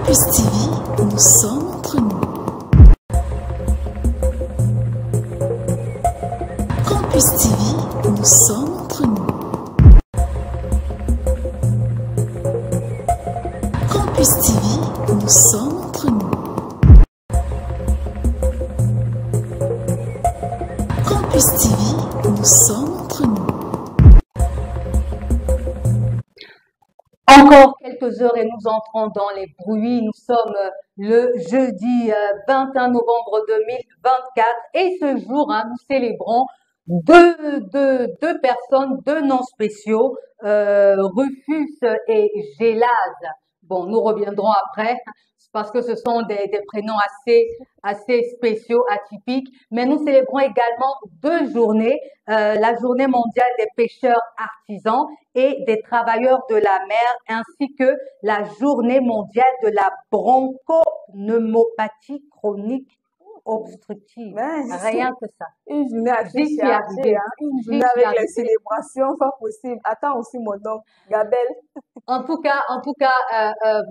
Campus TV, nous sommes entre nous. Campus TV, nous sommes entre nous. Campus TV, nous sommes entre nous. Campus TV, nous sommes entre nous. Encore quelques heures et nous entrons dans les bruits. Nous sommes le jeudi 21 novembre 2024 et ce jour, nous célébrons deux personnes, deux noms spéciaux, Rufus et Gélase. Bon, nous reviendrons après parce que ce sont des prénoms assez spéciaux, atypiques. Mais nous célébrons également deux journées, la journée mondiale des pêcheurs artisans et des travailleurs de la mer, ainsi que la journée mondiale de la bronchopneumopathie chronique obstructive. Rien que ça. Une journée assez chargée, hein? Une journée avec les célébrations, pas possible. Attends aussi mon nom, Gabel. En tout cas,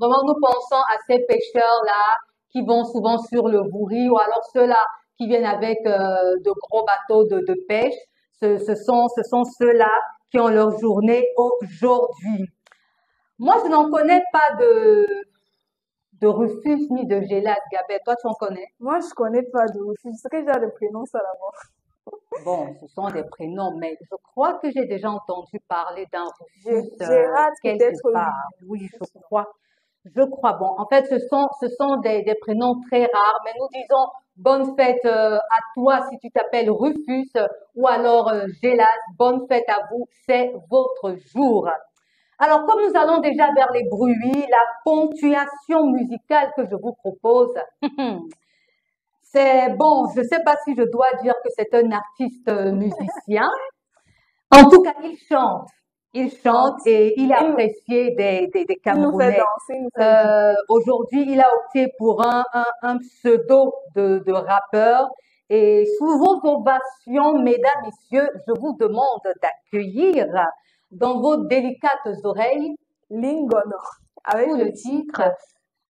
vraiment, nous pensons à ces pêcheurs-là qui vont souvent sur le Bourri ou alors ceux-là qui viennent avec de gros bateaux de pêche. Ce sont ceux-là qui ont leur journée aujourd'hui. Moi, je n'en connais pas de Rufus ni de Gélase, Gabel. Toi, tu en connais? Moi, je connais pas de Rufus. C'est que j'ai des prénoms, ça d'abord. Bon, ce sont des prénoms, mais je crois que j'ai déjà entendu parler d'un Rufus quelque part. Oui, je crois. Bon, en fait, ce sont des prénoms très rares, mais nous disons bonne fête à toi si tu t'appelles Rufus ou alors Gélase. Bonne fête à vous, c'est votre jour. Alors, comme nous allons déjà vers les bruits, la ponctuation musicale que je vous propose, c'est bon, je ne sais pas si je dois dire que c'est un artiste musicien. En tout cas, il chante et il est apprécié des Camerounais. Aujourd'hui, il a opté pour un pseudo de rappeur. Et sous vos ovations, mesdames, messieurs, je vous demande d'accueillir dans vos délicates oreilles Lingono, avec le titre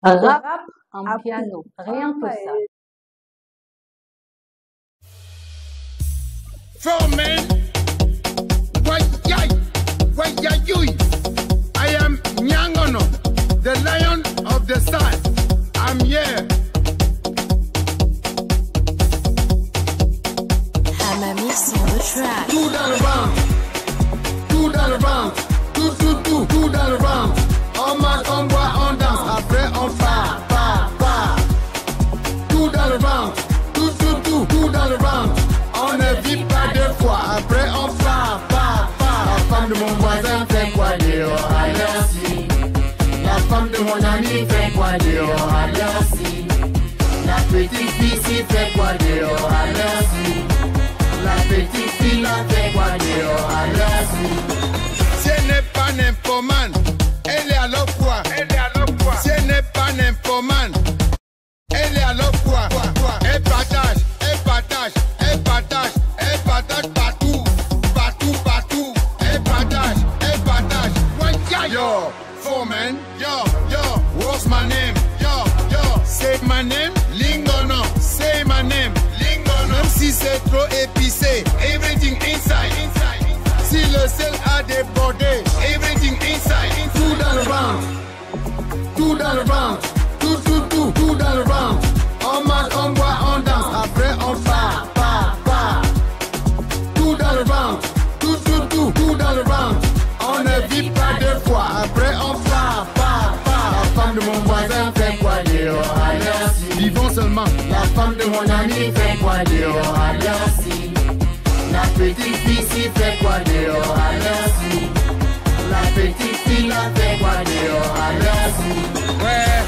Rap en piano. Rien que ça. Foreman, I am Nyangono, the lion of the sun. I'm here. Hamamix on the track. Two down the round, two down the round, two down the round. On marche, on boit, on danse, après on part. Two down the round, two down the round. On ne vit pas deux fois, après on part. La femme de mon voisin fait quoi dehors, merci. La femme de mon ami fait quoi dehors, merci. La petite fille s'y fait quoi dehors, merci. La petite fille la fait quoi dehors, merci. Si elle n'est pas nymphomane, elle est alors quoi? Si elle n'est pas nymphomane, elle est alors quoi? Elle partage partout. Elle partage. Yo, Foreman, yo, what's my name? Yo, say my name, Lingono, say my name, Lingono. Même si c'est trop épicé, everything inside. Si le sel a débordé, everything inside. Two down the round, two down the round, two down the round. On marche, on boit, on danse, après on part. Two down the round, two down the round. On ne vit pas deux fois, après on part. La femme de mon voisin fait quoi dehors, merci. Vivons seulement. La femme de mon ami fait quoi dehors, merci. La petite fille s'y fait quoi dehors, merci. La petite fille la fait quoi dehors, merci. Ouais,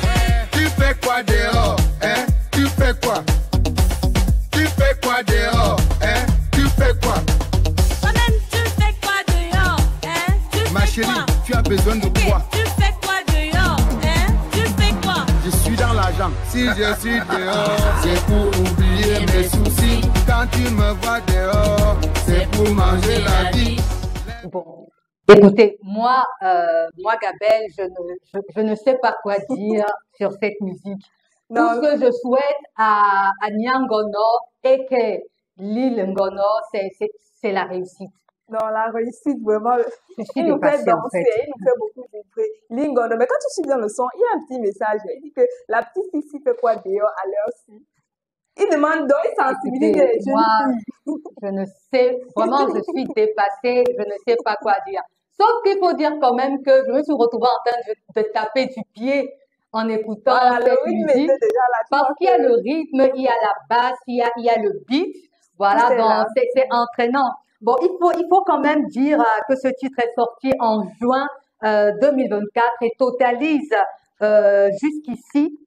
tu fais quoi dehors, hein? Tu fais quoi? Tu fais quoi dehors, hein? Tu fais quoi? Toi-même, tu fais quoi dehors, hein? Tu fais Ma chérie, quoi? tu as besoin de quoi? Tu fais quoi dehors, hein? Tu fais quoi? Je suis dans l'argent. Si je suis dehors, c'est pour oublier mes soucis. Quand tu me vois dehors, c'est pour manger la vie. Bon, Écoutez, moi, Gabelle, je ne sais pas quoi dire sur cette musique. Tout ce Non, que je souhaite à Nyangono et que l'île Ngono, c'est la réussite. non, la réussite, vraiment, Je suis il nous fait dépassée, en danser, fait. il nous fait beaucoup vibrer. Lingono, mais quand tu suis dans le son, il y a un petit message. Il dit que la petite ici fait quoi dehors à l'heure ci. Il demande donc, il sensibilise Écoutez, les jeunes moi, filles. je ne sais, vraiment, je suis dépassée, je ne sais pas quoi dire. Sauf qu'il faut dire quand même que je me suis retrouvée en train de taper du pied en écoutant Voilà, le cette rythme musique, était déjà là. Tu parce vois qu'il y a que le rythme, il y a la basse, il y a le beat, tout voilà, est là. donc c'est entraînant. Bon, il faut quand même dire que ce titre est sorti en juin 2024 et totalise jusqu'ici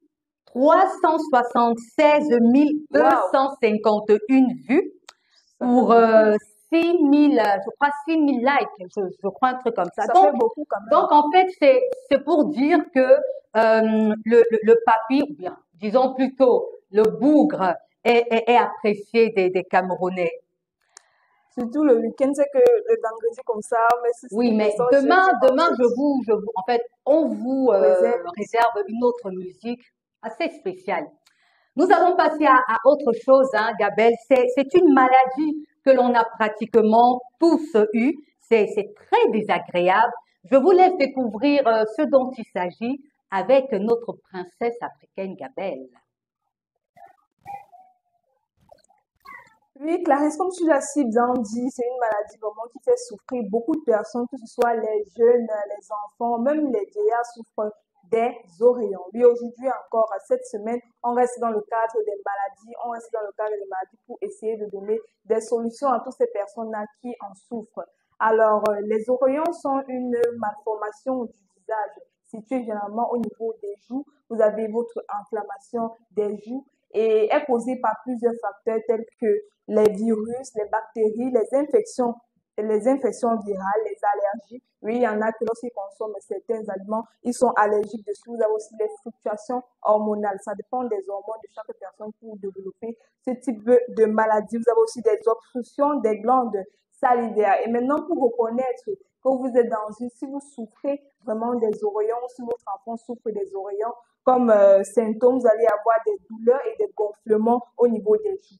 376 Waouh, 251 vues ça fait pour beaucoup. 6000, je crois 6000 likes, je crois un truc comme ça. Ça fait beaucoup quand même. Donc en fait, c'est pour dire que le papy, ou bien disons plutôt le bougre, est apprécié des Camerounais. Surtout le week-end, c'est que le vendredi comme ça, mais si Oui, c'est le mais son demain, jeudi, demain, vendredi, en fait, on vous réserve. réserve une autre musique assez spéciale. Nous allons passer à autre chose, hein, Gabelle. C'est une maladie que l'on a pratiquement tous eue. C'est très désagréable. Je vous laisse découvrir ce dont il s'agit avec notre princesse africaine Gabelle. Oui, Clarisse, comme tu l'as si bien dit, c'est une maladie vraiment qui fait souffrir beaucoup de personnes, que ce soit les jeunes, les enfants, même les vieillards souffrent des oreillons. Oui, aujourd'hui encore, cette semaine, on reste dans le cadre des maladies, on reste dans le cadre des maladies pour essayer de donner des solutions à toutes ces personnes-là qui en souffrent. Alors, les oreillons sont une malformation du visage située généralement au niveau des joues. Vous avez votre inflammation des joues et est causée par plusieurs facteurs tels que les virus, les bactéries, les infections virales, les allergies. Oui, il y en a que lorsqu'ils consomment certains aliments, ils sont allergiques dessus. Vous avez aussi les fluctuations hormonales. Ça dépend des hormones de chaque personne pour développer ce type de maladie. Vous avez aussi des obstructions des glandes salivaires. Et maintenant, pour reconnaître que vous êtes si vous souffrez vraiment des oreillons, si votre enfant souffre des oreillons, comme symptômes, vous allez avoir des douleurs et des gonflements au niveau des joues.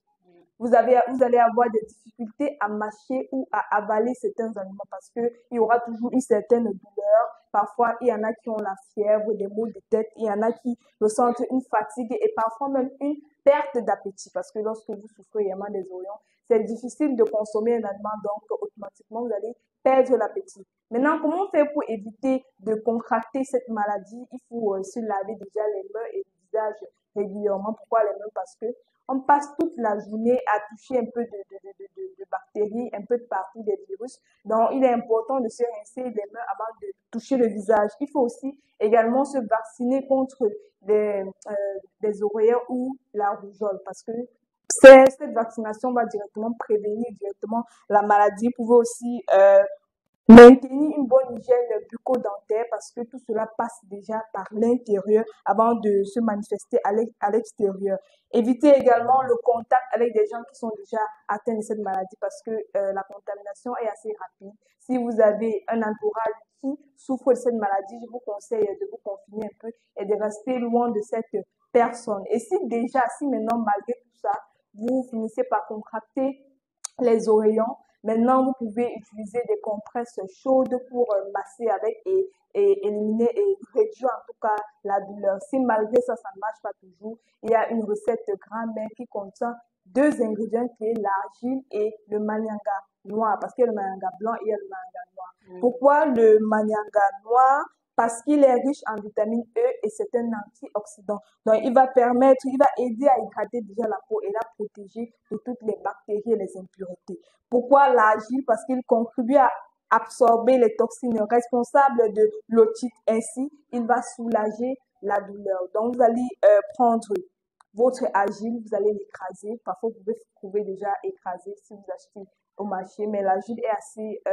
Vous allez avoir des difficultés à mâcher ou à avaler certains aliments parce que il y aura toujours une certaine douleur. Parfois, il y en a qui ont la fièvre, des maux de tête, il y en a qui ressentent une fatigue et parfois même une perte d'appétit parce que lorsque vous souffrez vraiment des oreillons, c'est difficile de consommer un aliment, donc automatiquement, vous allez perdre l'appétit. Maintenant, comment faire pour éviter de contracter cette maladie? Il faut se laver déjà les mains et le visage régulièrement. Pourquoi les mains? Parce que on passe toute la journée à toucher un peu de bactéries, un peu de partout des virus. Donc, il est important de se rincer les mains avant de toucher le visage. Il faut aussi également se vacciner contre des oreillers ou la rougeole parce que cette vaccination va directement prévenir directement la maladie. Vous pouvez aussi maintenir une bonne hygiène bucco-dentaire parce que tout cela passe déjà par l'intérieur avant de se manifester à l'extérieur. Évitez également le contact avec des gens qui sont déjà atteints de cette maladie parce que la contamination est assez rapide. Si vous avez un entourage qui souffre de cette maladie, je vous conseille de vous confiner un peu et de rester loin de cette personne. Et si maintenant, malgré tout ça, vous finissez par contracter les oreillons, maintenant, vous pouvez utiliser des compresses chaudes pour masser avec et éliminer et réduire en tout cas la douleur. Si malgré ça, ça ne marche pas toujours, il y a une recette grand-mère qui contient 2 ingrédients qui est l'argile et le manianga noir. Parce qu'il y a le manianga blanc et il y a le manianga noir. Pourquoi le manianga noir? Parce qu'il est riche en vitamine E et c'est un antioxydant. Donc, il va aider à hydrater déjà la peau et la protéger de toutes les bactéries et les impuretés. Pourquoi l'argile? Parce qu'il contribue à absorber les toxines responsables de l'otite. Ainsi, il va soulager la douleur. Donc, vous allez prendre votre argile, vous allez l'écraser. Parfois, vous pouvez trouver déjà écrasé si vous achetez au marché, mais l'argile est assez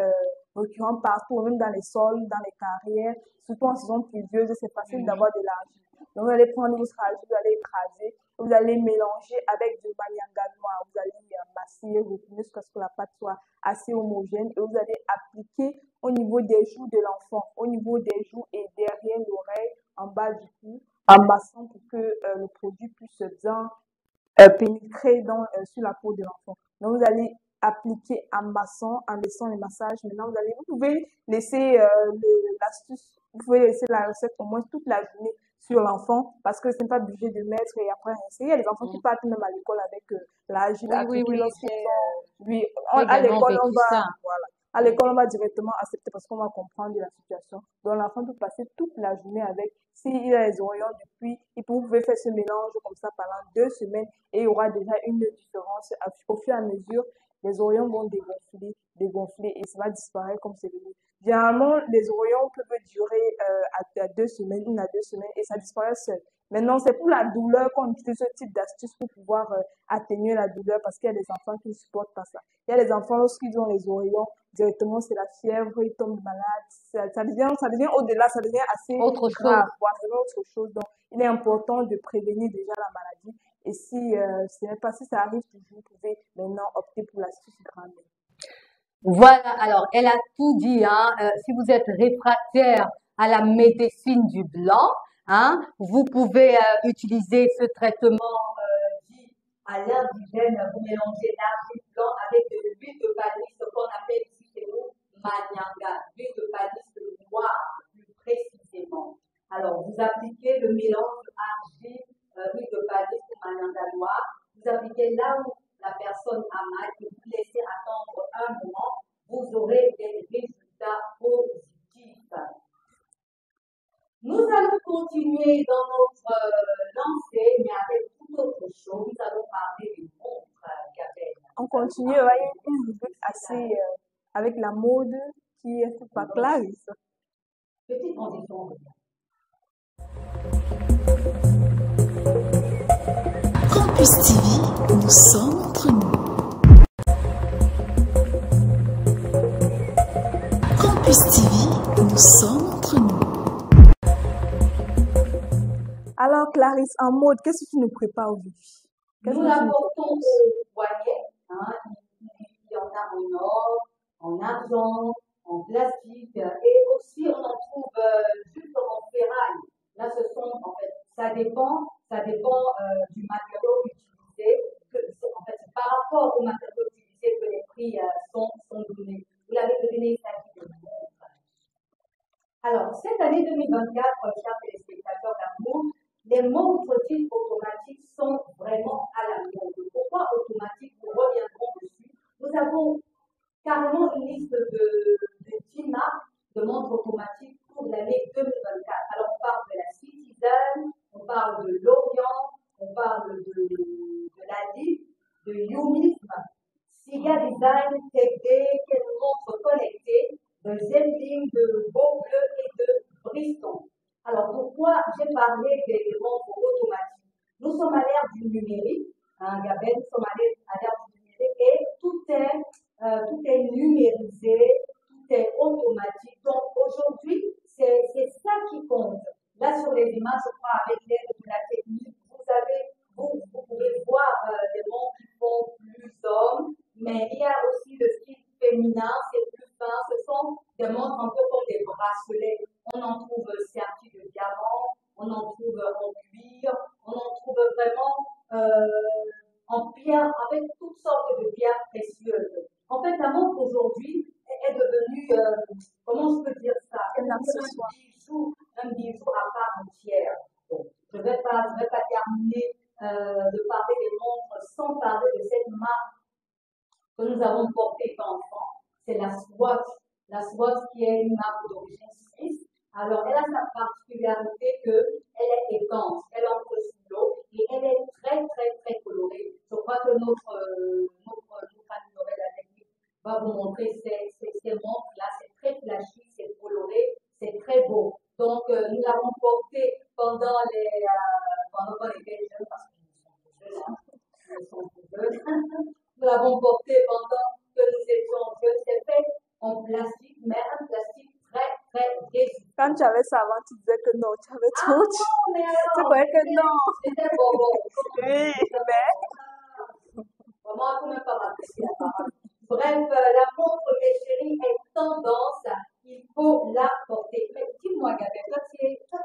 récurrent partout, même dans les sols, dans les carrières, surtout en saison pluvieuse, c'est facile d'avoir de l'argile. Donc, vous allez prendre votre argile, vous allez écraser, vous allez mélanger avec du manianga noir, vous allez masser, refiner jusqu'à ce que la pâte soit assez homogène et vous allez appliquer au niveau des joues de l'enfant, au niveau des joues et derrière l'oreille, en bas du cou, en massant pour que le produit puisse bien pénétrer sur la peau de l'enfant. Donc, vous allez appliquer en massant, en laissant les massages. Maintenant, vous pouvez laisser l'astuce, vous pouvez laisser la recette au moins toute la journée sur l'enfant parce que ce n'est pas obligé de mettre et après rincer. Il y a des enfants qui partent même à l'école avec l'argile appliquée lorsqu'ils ont, oui, à l'école, on va, voilà. À l'école, on va directement accepter parce qu'on va comprendre la situation. Donc, l'enfant peut passer toute la journée avec. S'il a les oreillons depuis, vous pouvez faire ce mélange comme ça pendant 2 semaines et il y aura déjà une différence. Au fur et à mesure, les oreillons vont dégonfler et ça va disparaître comme c'est venu. Généralement, les oreillons peuvent durer à 2 semaines, 1 à 2 semaines et ça disparaît seul. Maintenant, c'est pour la douleur qu'on utilise ce type d'astuce pour pouvoir atténuer la douleur parce qu'il y a des enfants qui ne supportent pas ça. Il y a des enfants, lorsqu'ils ont les oreillons, directement, c'est la fièvre, ils tombent malades. Ça devient au-delà, ça devient assez grave. Voilà, c'est autre chose. Donc, il est important de prévenir déjà la maladie. Et si ça arrive toujours, vous pouvez maintenant opter pour l'astuce grand-mère. Voilà, alors elle a tout dit, hein. Si vous êtes réfractaire à la médecine du blanc, hein, vous pouvez utiliser ce traitement dit à l'indigène. Vous mélangez l'argile blanc avec de l'huile de palisse, ce qu'on appelle ici chez nous manianga, l'huile de palisse noire plus précisément. Alors vous appliquez le mélange argile, huile de palisse ou manianga noire. Vous appliquez là où la personne a mal et vous laissez attendre un moment, vous aurez des résultats positifs. Nous allons continuer dans notre lancée, mais avec tout autre chose. Nous allons parler des montres, Gabelle. On continue avec une rubrique assez avec la mode qui est faite par Clarisse. Petite transition. Campus TV, nous sommes entre nous. Campus TV, nous sommes entre nous. Alors, Clarisse, en mode, qu'est-ce que tu nous prépares aujourd'hui? Nous l'apportons au poignet. Hein, il y en a en or, en argent, en plastique et aussi on en trouve juste en ferraille. Là, ce sont, en fait, ça dépend du matériau utilisé. En fait, c'est par rapport au matériau utilisé que les prix sont donnés. Vous l'avez deviné, il s'agit de montres. Alors, cette année 2024, chers téléspectateurs d'amour, les montres dites automatiques sont vraiment à la mode. Pourquoi automatiques? Nous reviendrons dessus. Nous avons carrément une liste de 10 marques de montres automatiques pour l'année 2024. Alors, on parle de la Citizen, on parle de l'Orient, on parle de la Ligue, de Yumism, Siga Design, TD, qui est une montre connectée, de Zeppelin, de Beaubleu et de Briston. Alors, pourquoi j'ai parlé des montres automatiques? Nous sommes à l'ère du numérique, hein, Gabelle, nous sommes à l'ère du numérique et tout est numérisé, tout est automatique. Donc, aujourd'hui, c'est ça qui compte. Là, sur les images, je crois, avec l'aide de la technique, vous pouvez voir des montres qui font plus hommes, mais il y a aussi le style féminin, c'est plus fin. Ce sont des montres un peu comme des bracelets. On en trouve sertis de diamants, on en trouve en cuir, on en trouve vraiment en pierre, avec toutes sortes de pierres précieuses. En fait, la montre aujourd'hui est devenue, comment je peux dire ça, un bijou à part entière. Donc, je ne vais pas terminer de parler des montres sans parler de cette marque que nous avons portée enfant. C'est la Swatch. La Swatch qui est une marque d'origine suisse. Alors, elle a sa particularité qu'elle est étanche, elle entre sous l'eau et elle est très, très, très colorée. Je crois que notre ami Noël la technique va vous montrer ces montres-là. C'est très flashy, c'est coloré, c'est très beau. Donc, nous l'avons porté pendant qu'on était jeunes, parce que nous sommes jeunes. Nous l'avons porté pendant que nous étions jeunes. C'est fait en plastique, mais un plastique très, très résistant. Quand tu avais ça avant, tu disais que non, tu avais Ah trop. non, mais Tu alors, croyais que non. c'était bonbon. Oui, mais Vraiment, il ne faut même pas m'apprécier la parole. Bref, la montre, mes chéris, est tendance. Il faut la porter. Mais dis-moi, Gabriel, toi,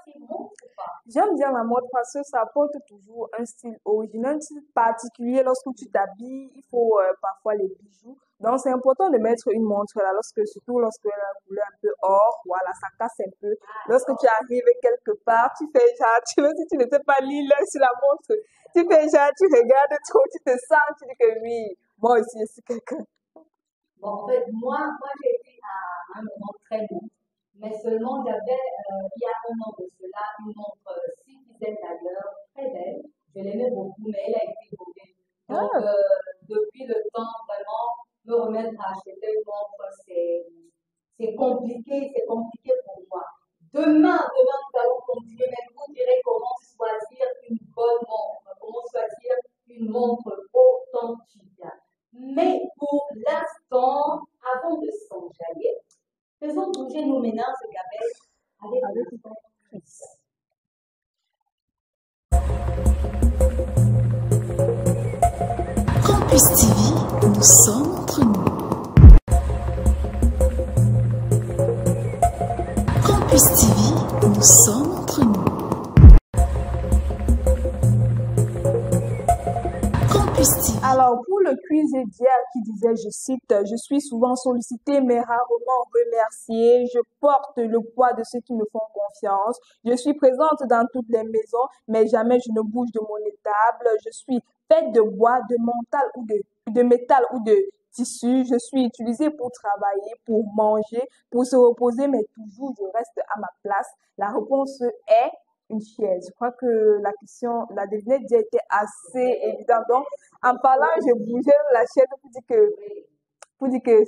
tu es montre ou pas? j'aime bien la mode parce que ça apporte toujours un style original, un style particulier. Lorsque tu t'habilles, il faut parfois les bijoux. Donc, c'est important de mettre une montre là, surtout lorsque la couleur un peu or, voilà, ça casse un peu. Lorsque tu arrives quelque part, tu fais genre, tu vois, si tu ne sais pas lire l'heure sur la montre, tu fais genre, tu regardes trop, tu te sens, tu dis que oui, moi aussi, je suis quelqu'un. Bon, en fait, moi j'ai été à un moment très long, mais seulement j'avais, il y a un an de cela, une montre Citizen d'ailleurs, très belle. Je l'aimais beaucoup, mais elle a été volée. Donc, depuis le temps, vraiment, me remettre à acheter une montre, c'est compliqué pour moi. Demain, nous allons continuer, mais je vous dirai comment choisir une bonne montre, comment choisir une montre authentique. Mais pour l'instant, avant de s'enjailler, faisons bouger nos méninges, Gabriel, avec le son Chris. Campus TV, nous sommes entre nous. Campus TV, nous sommes entre nous. Campus TV. Alors, pour le quiz d'hier qui disait, je cite, je suis souvent sollicité mais rarement remercié. Je porte le poids de ceux qui me font confiance. Je suis présente dans toutes les maisons, mais jamais je ne bouge de mon étable. Je suis faite de bois, de métal ou de tissu. Je suis utilisée pour travailler, pour manger, pour se reposer, mais toujours je reste à ma place. La réponse est une chaise. Je crois que la devinette d'hier était assez évidente. Donc, en parlant, je bougeais la chaise pour dire que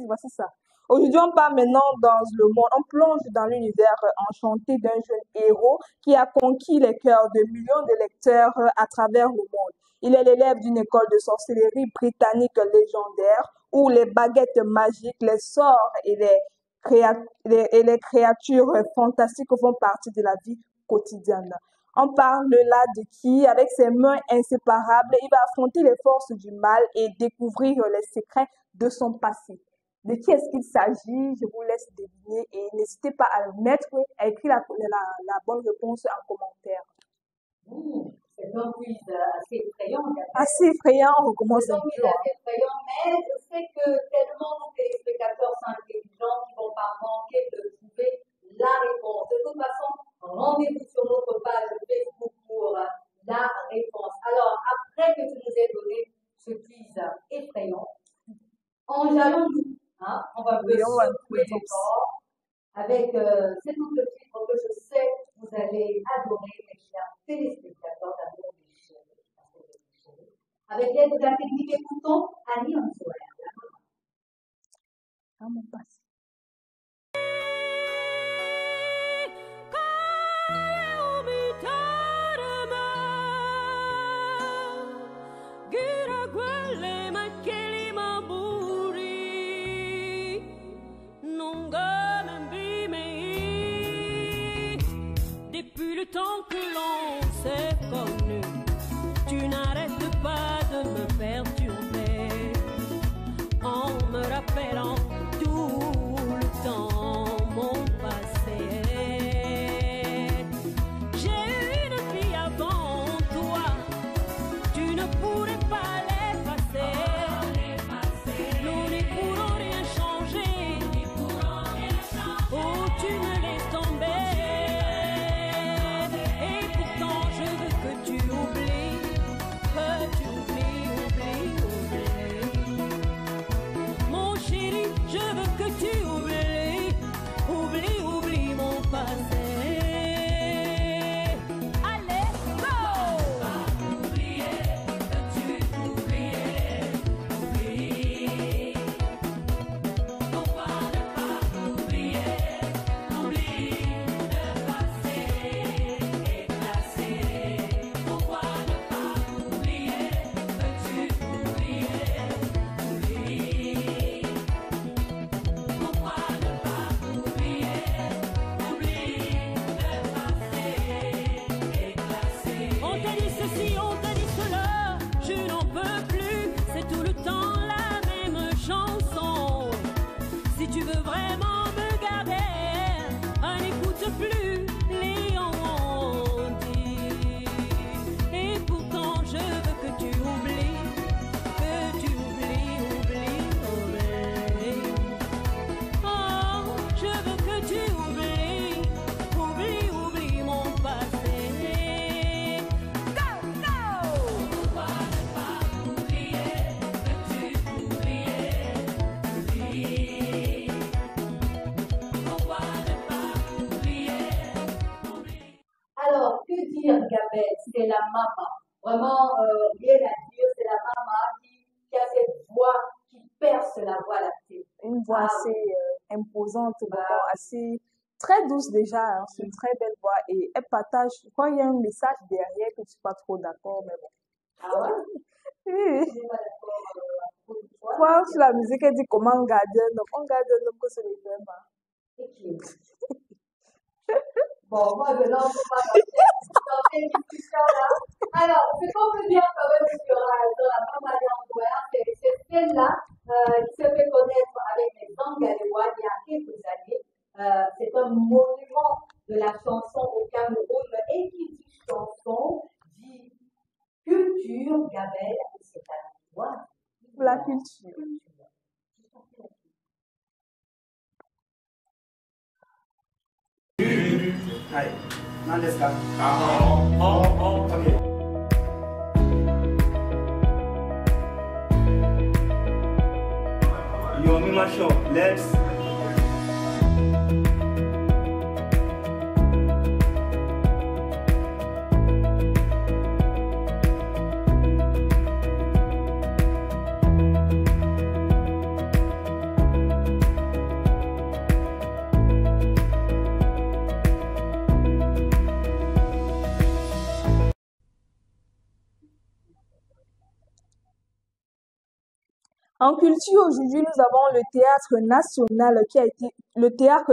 voici ça. Aujourd'hui, on part maintenant dans le monde. On plonge dans l'univers enchanté d'un jeune héros qui a conquis les cœurs de millions de lecteurs à travers le monde. Il est l'élève d'une école de sorcellerie britannique légendaire où les baguettes magiques, les sorts et les créatures fantastiques font partie de la vie quotidienne. On parle là de qui, avec ses mains inséparables, il va affronter les forces du mal et découvrir les secrets de son passé. De qui est-ce qu'il s'agit? Je vous laisse deviner et n'hésitez pas à écrire la bonne réponse en commentaire. C'est un quiz assez effrayant. Assez effrayant, on recommence C'est un un quiz peu. assez effrayant, mais je sais que tellement nos téléspectateurs sont intelligents qu'ils ne vont pas manquer de trouver la réponse. De toute façon, rendez-vous sur notre page Facebook pour la réponse. Alors, après que tu nous aies donné ce quiz effrayant, enjalons-nous. On va Oui, on va secouer les corps avec cet autre titre que je sais vous allez adorer, mes chers téléspectateurs d'amour des chéris. Avec l'aide de la technique, écoutons Annie en solaire. Ah, mon passé. Depuis le temps que l'on s'est connu, tu n'arrêtes pas de me perturber en me rappelant tout le temps mon passé. J'ai eu une vie avant toi, tu ne pourrais pas l'effacer. Nous n'y pourrons rien changer, oh tu me laisses tomber. Et culture, Gabel, c'est la maman. Vraiment, rien à dire, c'est la maman qui a cette voix qui perce la voie lactée. Une voix Ah assez imposante, vraiment assez très douce déjà. Hein. C'est une très belle voix et elle partage. Je crois qu'il y a un message derrière que je suis pas trop d'accord, mais bon. Ah ouais? Oui. Je suis pas d'accord avec toi. Quoi, sur la musique, elle dit comment garder un homme. On garde un homme que c'est le même. Hein. Et qui Bon, moi, je n'entre pas dans cette discussion-là. Alors, ce qu'on peut dire quand même sur la maman d'Angola, c'est celle-là qui se fait connaître avec les Angalewa il y a quelques années. C'est un monument de la chanson au Cameroun. Et qui dit chanson dit culture, Gabel, c'est à toi. La culture. Hi, Nandeska. Okay. Yomima Show, let's. En culture, aujourd'hui, nous avons le théâtre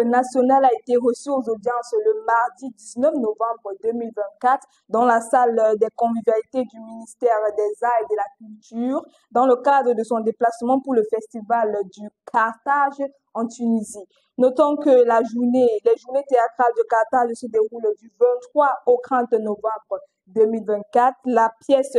national a été reçu aux audiences le mardi 19 novembre 2024 dans la salle des convivialités du ministère des Arts et de la Culture dans le cadre de son déplacement pour le festival du Carthage en Tunisie. Notons que les journées théâtrales de Carthage se déroulent du 23 au 30 novembre 2024. La pièce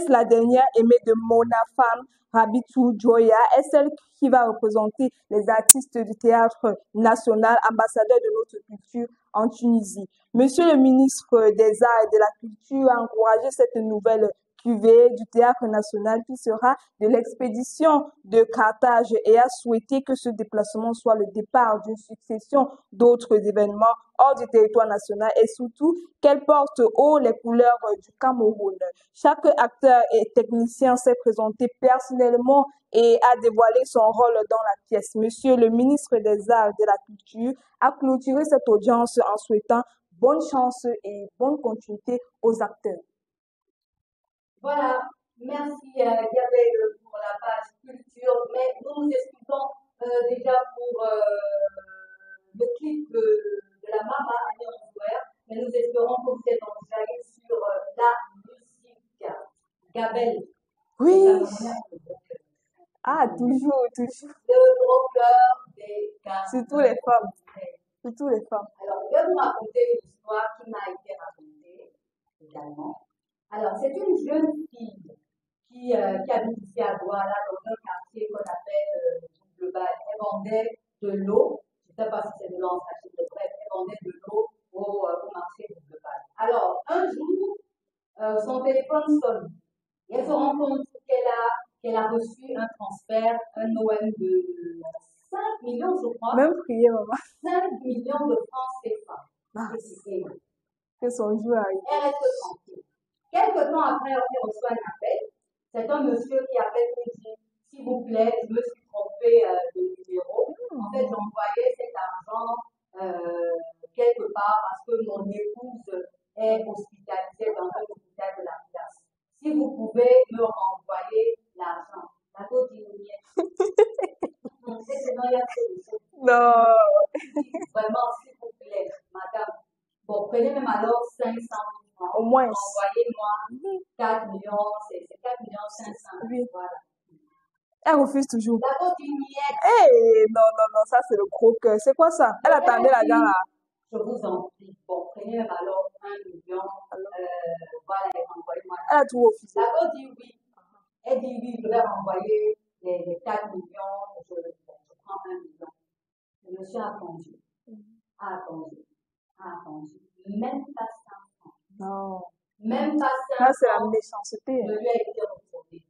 La dernière aimée de Mona Femme, Rabitou Joya, est celle qui va représenter les artistes du théâtre national, ambassadeurs de notre culture en Tunisie. Monsieur le ministre des Arts et de la Culture a encouragé cette nouvelle cuvée du théâtre national qui sera de l'expédition de Carthage et a souhaité que ce déplacement soit le départ d'une succession d'autres événements hors du territoire national et surtout qu'elle porte haut les couleurs du Cameroun. Chaque acteur et technicien s'est présenté personnellement et a dévoilé son rôle dans la pièce. Monsieur le ministre des Arts et de la Culture a clôturé cette audience en souhaitant bonne chance et bonne continuité aux acteurs. Voilà, merci Gabel pour la page culture, mais nous nous excusons déjà pour le clip de la maman Alliance Ouvert, mais nous espérons que vous êtes enjaillés sur la musique. Gabel. Oui. Ah, toujours. Le gros cœur des Camerounais. Surtout les femmes. Surtout les femmes. Alors, je vais vous raconter une histoire qui m'a été racontée également. Alors, c'est une jeune fille qui habite ici à Douala, dans un quartier qu'on appelle Global. Elle vendait de l'eau. Je ne sais pas si c'est de l'eau en sachet de bref. Elle vendait de l'eau au marché de Global. Alors, un jour, son téléphone sonne. Et elle se rend compte qu'elle a reçu un transfert, un OM de 5 millions, je crois. Même prier, maman. 5 millions de francs CFA. Ah. Que son jour arrive. Elle reste tranquille. Quelque temps après, elle reçoit un appel. C'est un monsieur qui appelle et dit s'il vous plaît, je me suis trompé de numéro. En fait, j'envoyais cet argent quelque part parce que mon épouse est hospitalisée dans un hôpital de la place. Si vous pouvez me renvoyer l'argent. La côte dit non. Vraiment, s'il vous plaît, madame. Bon, prenez même alors 500 000 francs. Au moins. Envoyez-moi 4 millions, c'est 4 millions 500. Oui. Voilà. Elle refuse toujours. La côte dit non, ça c'est le gros cœur. C'est quoi ça? Elle attendait l'argent là. Je vous en prie. Bon, prenez même alors 1 million. Voilà, et renvoyez-moi. Elle a tout refusé. La côte dit oui. Elle dit oui, je vais renvoyer les 4 millions. Je prends 1 million. Le monsieur a attendu. Même pas 5 ans. Non. Même pas 5 ans. Ça, c'est la méchanceté. Ne lui a été retourné.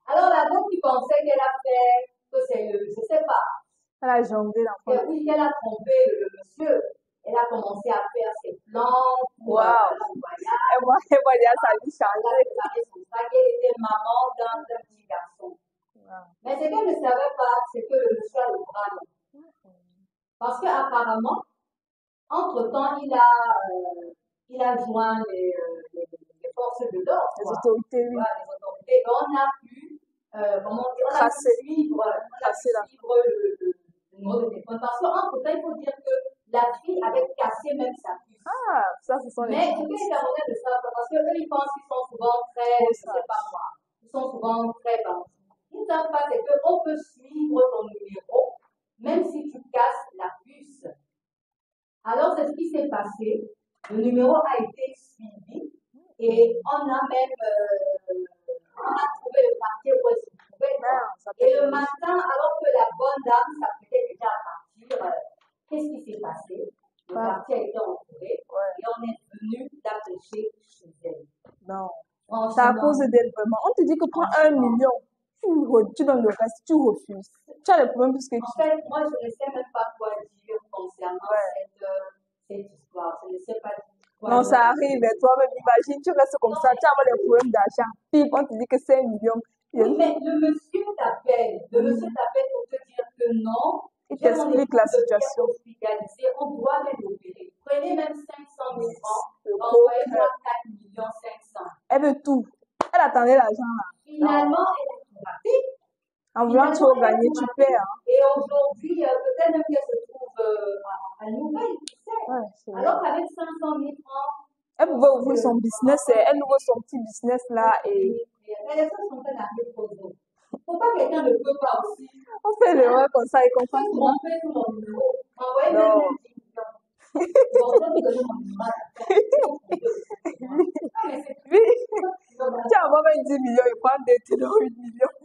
Alors, la dame qui pensait qu'elle a fait, que c'est le, je sais pas. Elle a jonglé l'enfant. Oui, qu'elle a trompé le monsieur. Elle a commencé à faire ses plans pour Wow. le voyage. Et moi, déjà, ça lui Elle a change. préparé son sac. Elle était maman d'un petit garçon. Mais ce qu'elle ne savait pas, c'est que le monsieur a le bras long. Parce qu'apparemment, entre-temps, il a joint les forces de l'ordre. Les quoi. autorités, oui. Voilà, les autorités. Et on a pu, comment dire, on a pu Tracer. suivre le numéro de téléphone. Parce qu'entre-temps, il faut dire que la fille avait cassé même sa puce. Ah, ça, ce sont les Mais gens. ce que les Camerounais ne savent pas, parce qu'eux, ils pensent qu'ils sont souvent très, je ne sais pas moi, ils sont souvent très bandits. Ils ne savent pas, c'est qu'on peut suivre ton numéro, même si tu casses la puce. Alors, c'est ce qui s'est passé. Le numéro a été suivi et on a même on a trouvé le quartier où elle se trouvait. Et le matin, alors que la bonne dame s'apprêtait déjà à partir, qu'est-ce qui s'est passé? Le quartier a été entouré et on est venu l'approcher chez elle. Non. C'est à cause d'elle, vraiment. On te dit que prends 1 million, tu donnes le reste, tu refuses. Tu as le problème puisque En fait, moi, je ne sais même pas quoi dire concernant cette histoire. Je ne sais pas quoi non, dire. ça arrive. Et toi-même, imagine, tu restes comme ça, tu as des problèmes d'argent. Puis on te dit que c'est 1 million. Oui, mais le monsieur t'appelle pour te dire que non. Il t'explique la situation. Hospitalisé, on doit les opérer. Prenez même 500 000 francs, Le envoyez-moi 4 millions 500. Elle veut tout. Elle attendait l'argent là. Finalement, elle a tout raté. En voulant trop gagner, tu perds. Hein. Et aujourd'hui, peut-être même qu'elle se trouve à Nouvelle, tu sais. Ouais, Alors qu'avec 500 000 francs, elle pouvait ouvrir son business, elle ouvre son petit business là et les choses sont faites à rien pour nous. Pourquoi quelqu'un ne peut pas aussi on fait l'erreur comme ça et qu'on fasse comment? tromper tout mon numéro? Envoyez même 10 millions. Bon, ça, vous donnez mon numéro à la fin. Oui, tu envoies même 10 millions et prends des ténors 8 millions.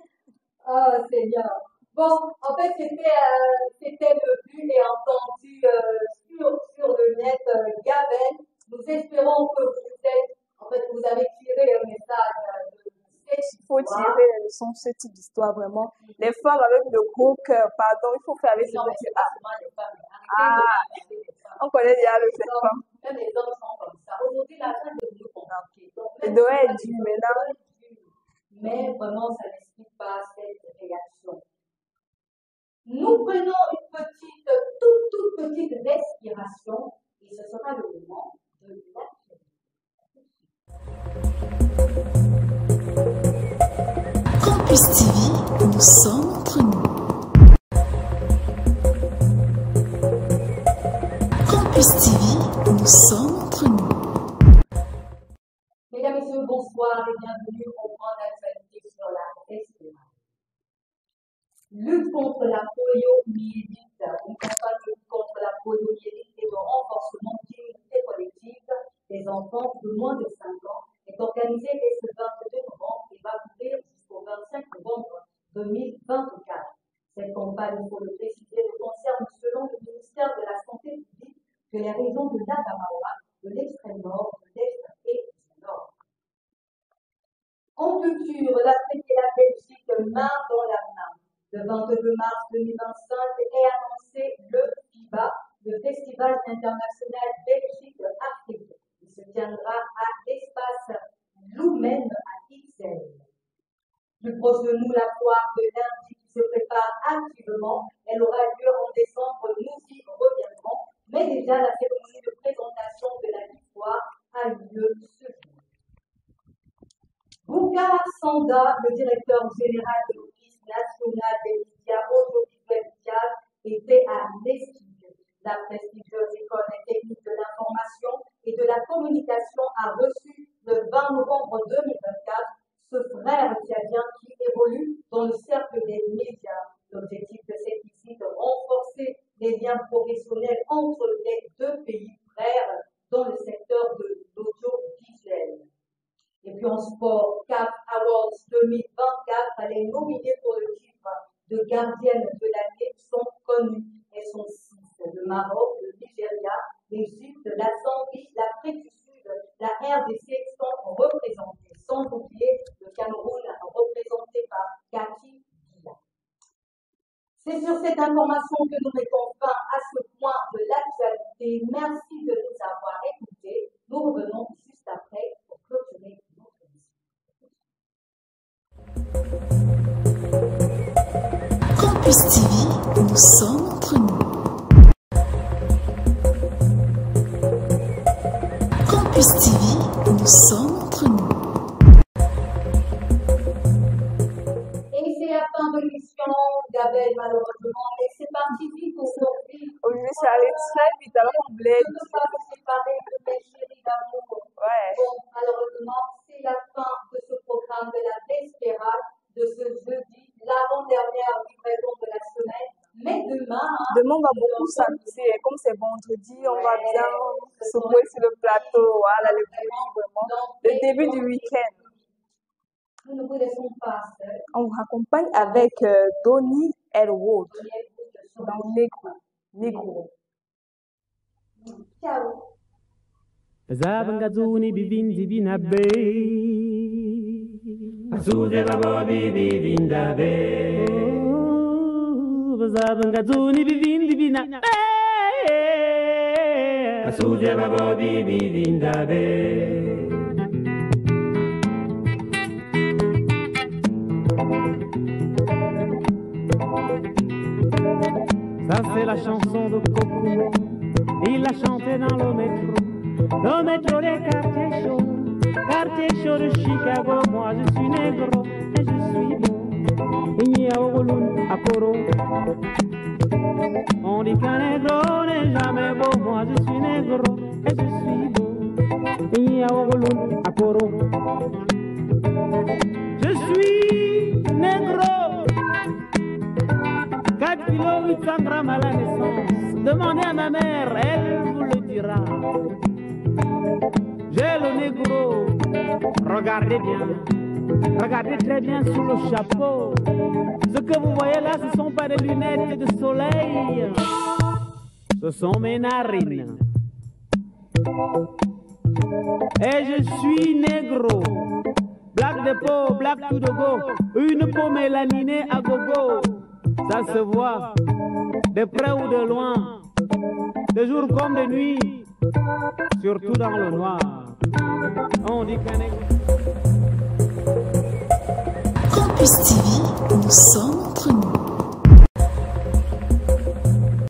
Oh, Seigneur. Bon, en fait, c'était le vu et entendu sur le net, Gabel. Nous espérons que vous avez tiré un message de cette Il faut histoire. tirer les leçons de ce type d'histoire, vraiment. Les femmes avec le gros cœur, pardon, il faut faire avec ce Non, mais petit c'est pas seulement les femmes. Ah. Arrêtez de faire On connaît déjà le fait les hommes. femme. Même les hommes sont comme ça. Aujourd'hui, l'argent est devenu compliqué. Donc, Il même doit si être dû maintenant. mais vraiment, ça n'explique pas cette réaction. Nous prenons une petite, toute petite respiration et ce sera le moment de l'accueillir. Campus TV, nous sommes entre nous. Campus TV, nous sommes entre nous. Mesdames, Messieurs, bonsoir et bienvenue au point d'actualité sur la respiration. Lutte contre la poliomyélite, une campagne de lutte contre la poliomyélite et de renforcement de l'immunité collective des enfants de moins de 5 ans est organisée dès ce 22 novembre et va courir jusqu'au 25 novembre 2024. Cette campagne, il faut le préciser, ne concerne selon le ministère de la Santé publique que les régions de l'Adamawa, de l'extrême nord, de l'est et du nord. En culture, l'Afrique et la Belgique main dans la main. Le 22 mars 2025 est annoncé le FIBA, le Festival international Belgique-Afrique. Il se tiendra à l'espace Lumen à Ixelles. Plus proche de nous, la foire de lundi qui se prépare activement. Elle aura lieu en décembre, nous y reviendrons. Mais déjà, la cérémonie de présentation de la victoire a lieu ce jour. Bouka Sanda, le directeur général de l'Office national des médias audiovisuels était à l'Estive. La prestigieuse école technique de l'information et de la communication a reçu le 20 novembre 2024 ce frère tchadien qui évolue dans le cercle des médias. L'objectif de cette visite est renforcer les liens professionnels entre les deux pays frères dans le secteur de l'audiovisuel. Et puis en sport, CAF Awards 2024, les nominés pour le titre de gardienne de l'année sont connus. Elles sont 6. Le Maroc, le Nigeria, l'Égypte, la Zambie, l'Afrique du Sud, la RDC sont représentés. Sans oublier le Cameroun représenté par Kaki Dia. C'est sur cette information que nous mettons fin à ce point de l'actualité. Merci de nous avoir écoutés. Nous revenons juste après pour clôturer notre émission. Campus TV, nous sommes entre nous. Campus TV, nous sommes entre nous. Et c'est la fin de l'émission, Gabelle, malheureusement, mais c'est parti vite aujourd'hui. Aujourd'hui, c'est allé très vite, alors on voulait Je ne peux pas vous séparer de mes chéris d'amour. Ouais. Bon, malheureusement, c'est la fin de ce programme de la Vespérale de ce jeudi, l'avant-dernière livraison de la semaine. Mais demain, Demain, on va beaucoup s'amuser. Comme c'est vendredi, on va bien secouer sur le plateau. Voilà, le bruit, vraiment. Le début du week-end. nous ne vous laissons pas seuls. On vous accompagne avec Donny Elwood dans Negro. Ciao. Zabangazuni bibindi binabe Asuze babo bibinda be Zabangazuni bibindi binabe Asuze babo bibinda be Ça c'est la chanson de Kokumo. Il l'a chantée dans le métro des quartiers chauds de Chicago. Moi je suis négro et je suis beau. Il n'y a Ogolun à Koro. On dit qu'un négro n'est jamais beau. Moi je suis négro et je suis beau. Il n'y a Ogolun à Koro. Je suis négro. 4 kilos 800 grammes à la naissance. Demandez à ma mère, elle vous le dira. J'ai le négro. Regardez bien. Regardez très bien sous le chapeau. Ce que vous voyez là, ce ne sont pas des lunettes de soleil. Ce sont mes narines. Et je suis négro. Black de peau, black tout de go. Une peau mélaninée à gogo. Ça se voit, de près ou de loin, de jour comme de nuit, surtout dans le noir. On dit qu'un négro. Campus TV, nous sommes entre nous.